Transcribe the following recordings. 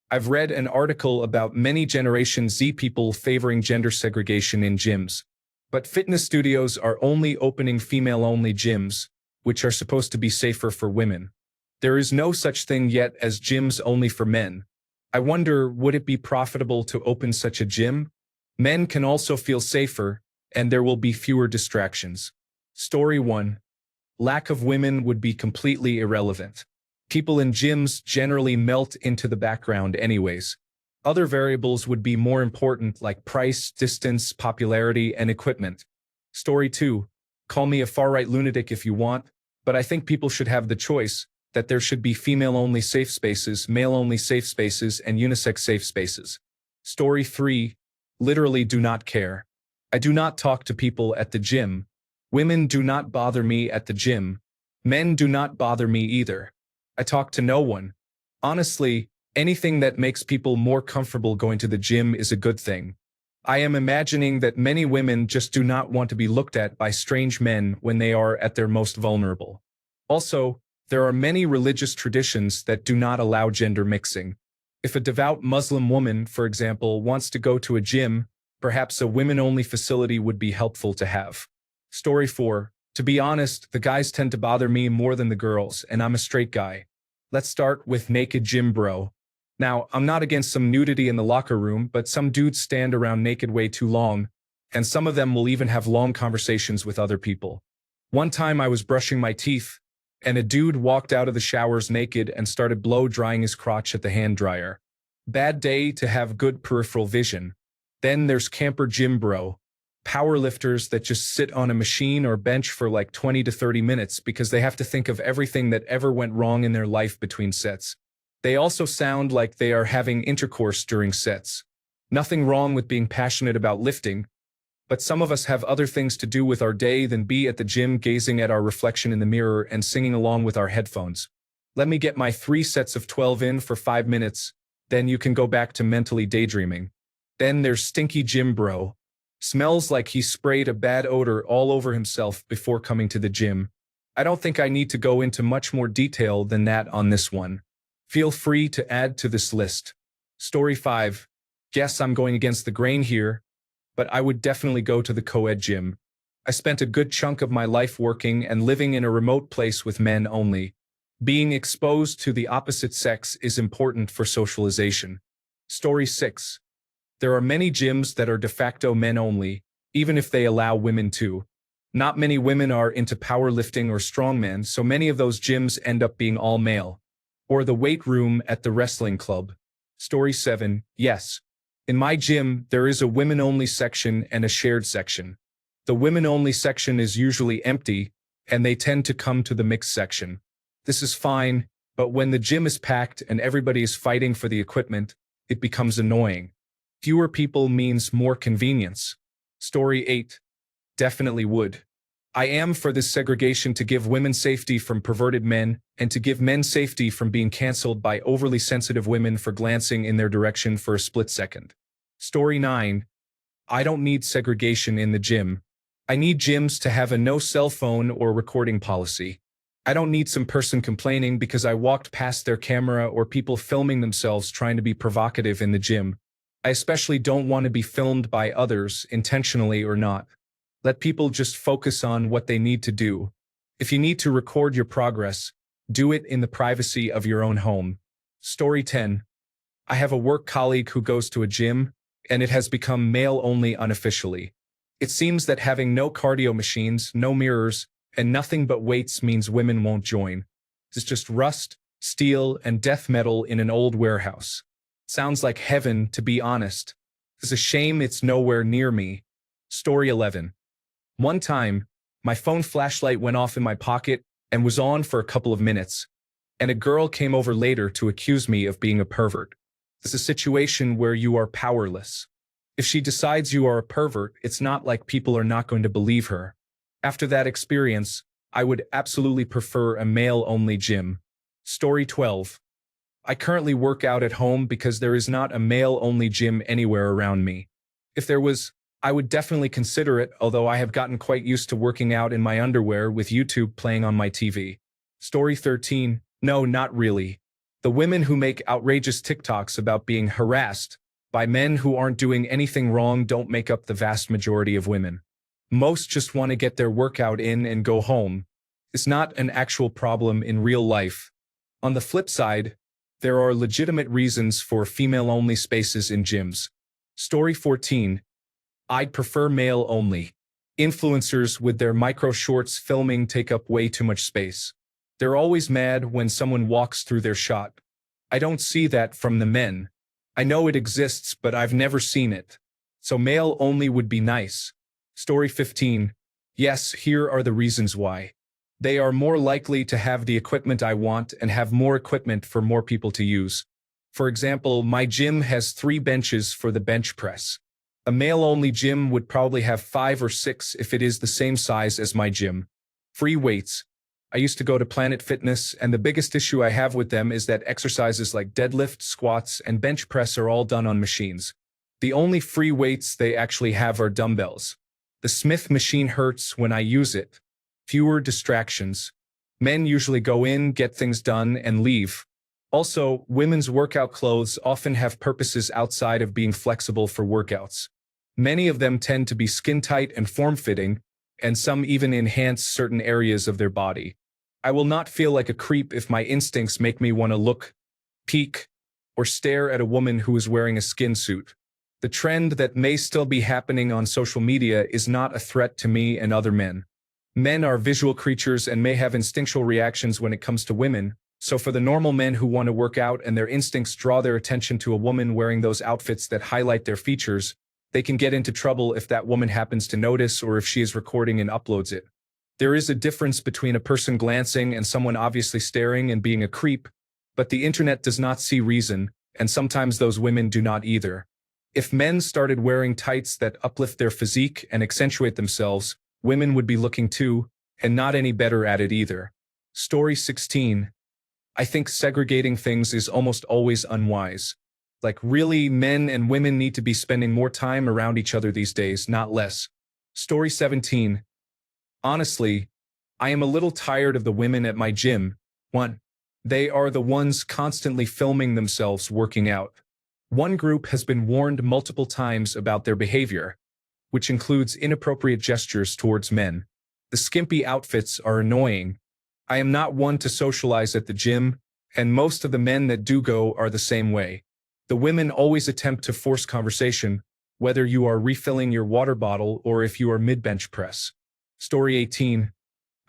I've read an article about many Generation Z people favoring gender segregation in gyms. But fitness studios are only opening female-only gyms, which are supposed to be safer for women. There is no such thing yet as gyms only for men. I wonder, would it be profitable to open such a gym? Men can also feel safer, and there will be fewer distractions. Story 1. Lack of women would be completely irrelevant. People in gyms generally melt into the background anyways. Other variables would be more important like price, distance, popularity, and equipment. Story 2. Call me a far-right lunatic if you want, but I think people should have the choice that there should be female-only safe spaces, male-only safe spaces, and unisex safe spaces. Story 3. Literally do not care. I do not talk to people at the gym. Women do not bother me at the gym. Men do not bother me either. I talk to no one. Honestly, anything that makes people more comfortable going to the gym is a good thing. I am imagining that many women just do not want to be looked at by strange men when they are at their most vulnerable. Also, there are many religious traditions that do not allow gender mixing. If a devout Muslim woman, for example, wants to go to a gym, perhaps a women-only facility would be helpful to have. Story 4. To be honest, the guys tend to bother me more than the girls, and I'm a straight guy. Let's start with naked gym bro. Now, I'm not against some nudity in the locker room, but some dudes stand around naked way too long, and some of them will even have long conversations with other people. One time I was brushing my teeth, and a dude walked out of the showers naked and started blow-drying his crotch at the hand dryer. Bad day to have good peripheral vision. Then there's camper gym bro. Powerlifters that just sit on a machine or bench for like 20 to 30 minutes because they have to think of everything that ever went wrong in their life between sets. They also sound like they are having intercourse during sets. Nothing wrong with being passionate about lifting, but some of us have other things to do with our day than be at the gym gazing at our reflection in the mirror and singing along with our headphones. Let me get my 3 sets of 12 in for 5 minutes, then you can go back to mentally daydreaming. Then there's stinky gym bro. Smells like he sprayed a bad odor all over himself before coming to the gym. I don't think I need to go into much more detail than that on this one. Feel free to add to this list. Story 5. Guess I'm going against the grain here, but I would definitely go to the co-ed gym. I spent a good chunk of my life working and living in a remote place with men only. Being exposed to the opposite sex is important for socialization. Story 6. There are many gyms that are de facto men only, even if they allow women too. Not many women are into powerlifting or strongman, so many of those gyms end up being all male. Or the weight room at the wrestling club. Story 7. Yes. In my gym, there is a women-only section and a shared section. The women-only section is usually empty, and they tend to come to the mixed section. This is fine, but when the gym is packed and everybody is fighting for the equipment, it becomes annoying. Fewer people means more convenience. Story 8. Definitely would. I am for this segregation to give women safety from perverted men and to give men safety from being canceled by overly sensitive women for glancing in their direction for a split second. Story 9. I don't need segregation in the gym. I need gyms to have a no cell phone or recording policy. I don't need some person complaining because I walked past their camera or people filming themselves trying to be provocative in the gym. I especially don't want to be filmed by others, intentionally or not. Let people just focus on what they need to do. If you need to record your progress, do it in the privacy of your own home. Story 10. I have a work colleague who goes to a gym, and it has become male-only unofficially. It seems that having no cardio machines, no mirrors, and nothing but weights means women won't join. It's just rust, steel, and death metal in an old warehouse. Sounds like heaven, to be honest. It's a shame it's nowhere near me. Story 11. One time, my phone flashlight went off in my pocket and was on for a couple of minutes, and a girl came over later to accuse me of being a pervert. It's a situation where you are powerless. If she decides you are a pervert, it's not like people are not going to believe her. After that experience, I would absolutely prefer a male-only gym. Story 12. I currently work out at home because there is not a male-only gym anywhere around me. If there was, I would definitely consider it, although I have gotten quite used to working out in my underwear with YouTube playing on my TV. Story 13. No, not really. The women who make outrageous TikToks about being harassed by men who aren't doing anything wrong don't make up the vast majority of women. Most just want to get their workout in and go home. It's not an actual problem in real life. On the flip side, there are legitimate reasons for female-only spaces in gyms. Story 14. I'd prefer male-only. Influencers with their micro-shorts filming take up way too much space. They're always mad when someone walks through their shot. I don't see that from the men. I know it exists, but I've never seen it. So male-only would be nice. Story 15. Yes, here are the reasons why. They are more likely to have the equipment I want and have more equipment for more people to use. For example, my gym has 3 benches for the bench press. A male-only gym would probably have 5 or 6 if it is the same size as my gym. Free weights. I used to go to Planet Fitness, and the biggest issue I have with them is that exercises like deadlift, squats, and bench press are all done on machines. The only free weights they actually have are dumbbells. The Smith machine hurts when I use it. Fewer distractions. Men usually go in, get things done, and leave. Also, women's workout clothes often have purposes outside of being flexible for workouts. Many of them tend to be skin-tight and form-fitting, and some even enhance certain areas of their body. I will not feel like a creep if my instincts make me want to look, peek, or stare at a woman who is wearing a skin suit. The trend that may still be happening on social media is not a threat to me and other men. Men are visual creatures and may have instinctual reactions when it comes to women, so for the normal men who want to work out and their instincts draw their attention to a woman wearing those outfits that highlight their features, they can get into trouble if that woman happens to notice or if she is recording and uploads it. There is a difference between a person glancing and someone obviously staring and being a creep, but the internet does not see reason, and sometimes those women do not either. If men started wearing tights that uplift their physique and accentuate themselves, women would be looking too, and not any better at it either. Story 16. I think segregating things is almost always unwise. Like really, men and women need to be spending more time around each other these days, not less. Story 17. Honestly, I am a little tired of the women at my gym. 1. They are the ones constantly filming themselves working out. One group has been warned multiple times about their behavior, which includes inappropriate gestures towards men. The skimpy outfits are annoying. I am not one to socialize at the gym, and most of the men that do go are the same way. The women always attempt to force conversation, whether you are refilling your water bottle or if you are mid-bench press. Story 18.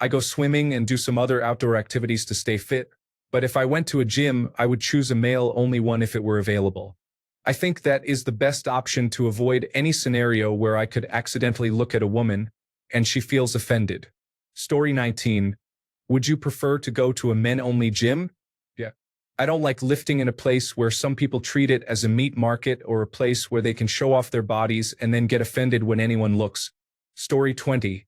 I go swimming and do some other outdoor activities to stay fit, but if I went to a gym, I would choose a male-only one if it were available. I think that is the best option to avoid any scenario where I could accidentally look at a woman and she feels offended. Story 19. Would you prefer to go to a men-only gym? Yeah. I don't like lifting in a place where some people treat it as a meat market or a place where they can show off their bodies and then get offended when anyone looks. Story 20.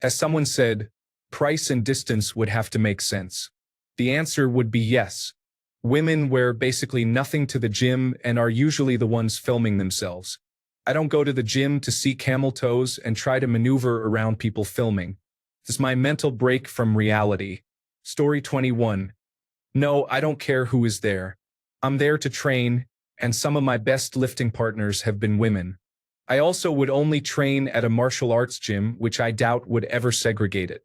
As someone said, price and distance would have to make sense. The answer would be yes. Women wear basically nothing to the gym and are usually the ones filming themselves. I don't go to the gym to see camel toes and try to maneuver around people filming. It's my mental break from reality. Story 21. No, I don't care who is there. I'm there to train, and some of my best lifting partners have been women. I also would only train at a martial arts gym, which I doubt would ever segregate it.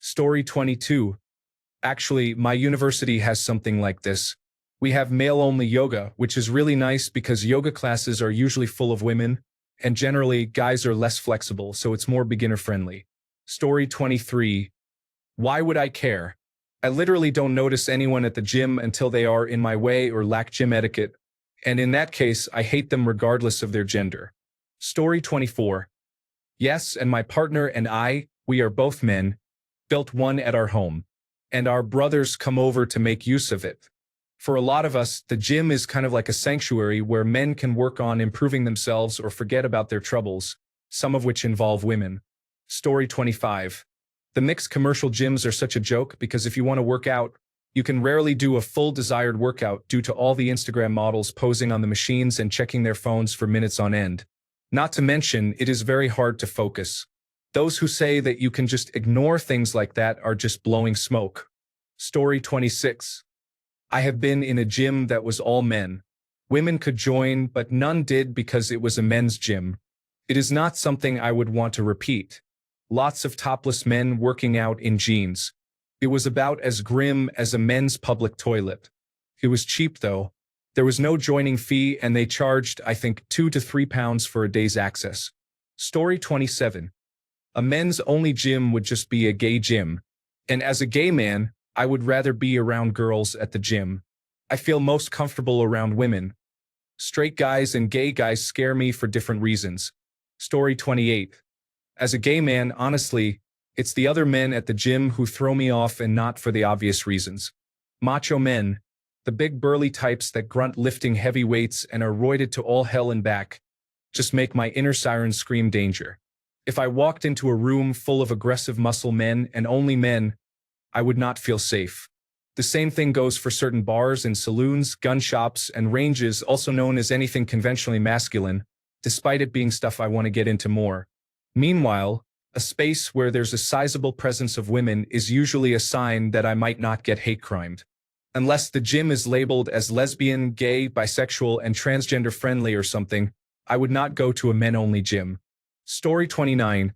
Story 22. Actually, my university has something like this. We have male-only yoga, which is really nice because yoga classes are usually full of women, and generally, guys are less flexible, so it's more beginner-friendly. Story 23. Why would I care? I literally don't notice anyone at the gym until they are in my way or lack gym etiquette, and in that case, I hate them regardless of their gender. Story 24. Yes, and my partner and I, we are both men, built one at our home, and our brothers come over to make use of it. For a lot of us, the gym is kind of like a sanctuary where men can work on improving themselves or forget about their troubles, some of which involve women. Story 25. The mixed commercial gyms are such a joke because if you want to work out, you can rarely do a full desired workout due to all the Instagram models posing on the machines and checking their phones for minutes on end. Not to mention, it is very hard to focus. Those who say that you can just ignore things like that are just blowing smoke. Story 26. I have been in a gym that was all men. Women could join, but none did because it was a men's gym. It is not something I would want to repeat. Lots of topless men working out in jeans. It was about as grim as a men's public toilet. It was cheap though. There was no joining fee and they charged, I think, £2 to £3 for a day's access. Story 27. A men's only gym would just be a gay gym. And as a gay man, I would rather be around girls at the gym. I feel most comfortable around women. Straight guys and gay guys scare me for different reasons. Story 28. As a gay man, honestly, it's the other men at the gym who throw me off and not for the obvious reasons. Macho men, the big burly types that grunt lifting heavy weights and are roided to all hell and back, just make my inner siren scream danger. If I walked into a room full of aggressive muscle men and only men, I would not feel safe. The same thing goes for certain bars and saloons, gun shops, and ranges, also known as anything conventionally masculine, despite it being stuff I want to get into more. Meanwhile, a space where there's a sizable presence of women is usually a sign that I might not get hate crimed. Unless the gym is labeled as lesbian, gay, bisexual, and transgender friendly or something, I would not go to a men-only gym. Story 29.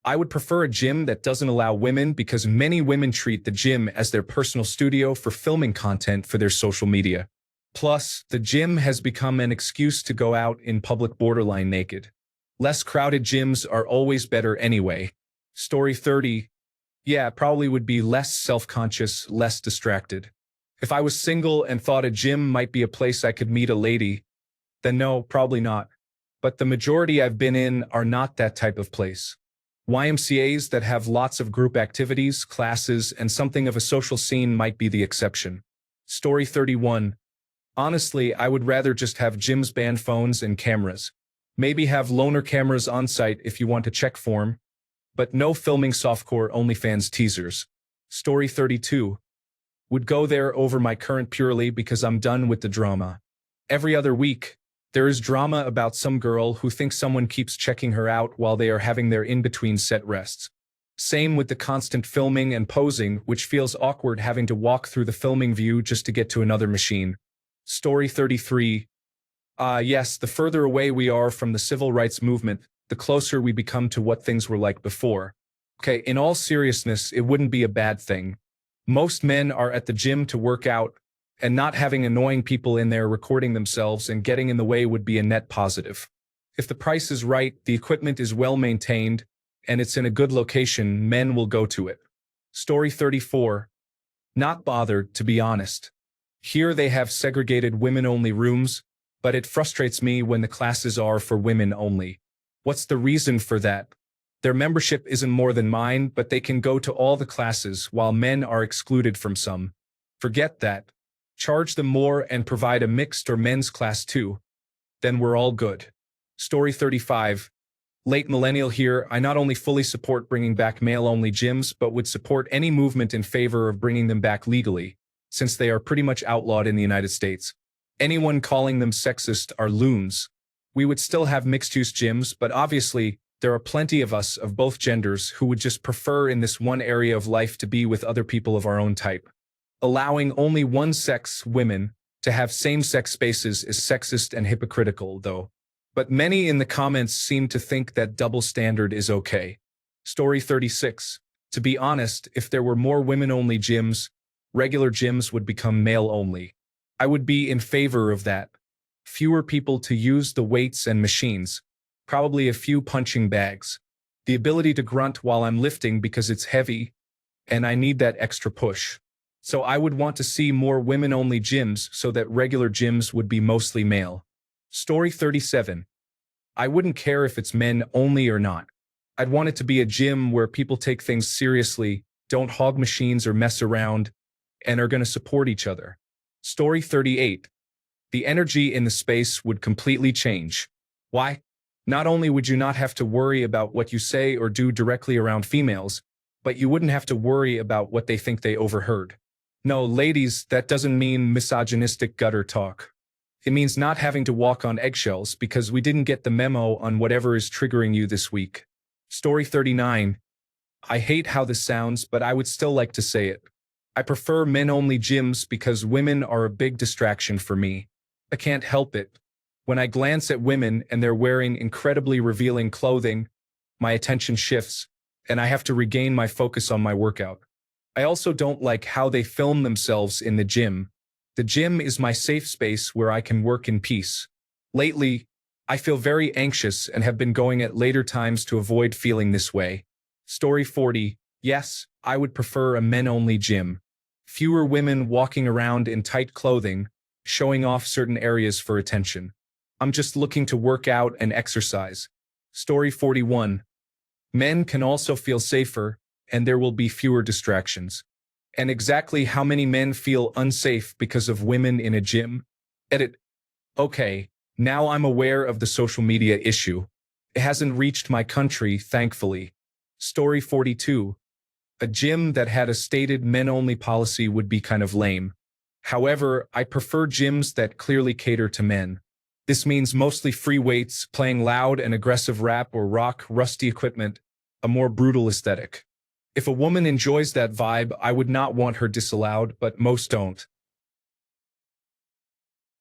I would prefer a gym that doesn't allow women because many women treat the gym as their personal studio for filming content for their social media. Plus, the gym has become an excuse to go out in public borderline naked. Less crowded gyms are always better anyway. Story 30. Yeah, probably would be less self-conscious, less distracted. If I was single and thought a gym might be a place I could meet a lady, then no, probably not. But the majority I've been in are not that type of place. YMCAs that have lots of group activities, classes, and something of a social scene might be the exception. Story 31. Honestly, I would rather just have gyms ban phones and cameras. Maybe have loaner cameras on site if you want to check form, but no filming softcore OnlyFans teasers. Story 32. Would go there over my current purely because I'm done with the drama. Every other week, there is drama about some girl who thinks someone keeps checking her out while they are having their in-between set rests. Same with the constant filming and posing, which feels awkward having to walk through the filming view just to get to another machine. Story 33. Yes, the further away we are from the civil rights movement, the closer we become to what things were like before. Okay, in all seriousness, it wouldn't be a bad thing. Most men are at the gym to work out, and not having annoying people in there recording themselves and getting in the way would be a net positive. If the price is right, the equipment is well maintained, and it's in a good location, men will go to it. Story 34. Not bothered, to be honest. Here they have segregated women-only rooms, but it frustrates me when the classes are for women only. What's the reason for that? Their membership isn't more than mine, but they can go to all the classes while men are excluded from some. Forget that. Charge them more and provide a mixed or men's class too. Then we're all good. Story 35. Late millennial here, I not only fully support bringing back male-only gyms, but would support any movement in favor of bringing them back legally, since they are pretty much outlawed in the United States. Anyone calling them sexist are loons. We would still have mixed-use gyms, but obviously, there are plenty of us of both genders who would just prefer in this one area of life to be with other people of our own type. Allowing only one-sex women to have same-sex spaces is sexist and hypocritical, though. But many in the comments seem to think that double standard is okay. Story 36. To be honest, if there were more women-only gyms, regular gyms would become male-only. I would be in favor of that. Fewer people to use the weights and machines. Probably a few punching bags. The ability to grunt while I'm lifting because it's heavy, and I need that extra push. So I would want to see more women-only gyms so that regular gyms would be mostly male. Story 37. I wouldn't care if it's men only or not. I'd want it to be a gym where people take things seriously, don't hog machines or mess around, and are going to support each other. Story 38. The energy in the space would completely change. Why? Not only would you not have to worry about what you say or do directly around females, but you wouldn't have to worry about what they think they overheard. No, ladies, that doesn't mean misogynistic gutter talk. It means not having to walk on eggshells because we didn't get the memo on whatever is triggering you this week. Story 39. I hate how this sounds, but I would still like to say it. I prefer men-only gyms because women are a big distraction for me. I can't help it. When I glance at women and they're wearing incredibly revealing clothing, my attention shifts, and I have to regain my focus on my workout. I also don't like how they film themselves in the gym. The gym is my safe space where I can work in peace. Lately, I feel very anxious and have been going at later times to avoid feeling this way. Story 40. Yes, I would prefer a men-only gym. Fewer women walking around in tight clothing, showing off certain areas for attention. I'm just looking to work out and exercise. Story 41. Men can also feel safer, and there will be fewer distractions. And exactly how many men feel unsafe because of women in a gym? Edit. Okay, now I'm aware of the social media issue. It hasn't reached my country, thankfully. Story 42. A gym that had a stated men-only policy would be kind of lame. However, I prefer gyms that clearly cater to men. This means mostly free weights, playing loud and aggressive rap or rock, rusty equipment, a more brutal aesthetic. If a woman enjoys that vibe, I would not want her disallowed, but most don't.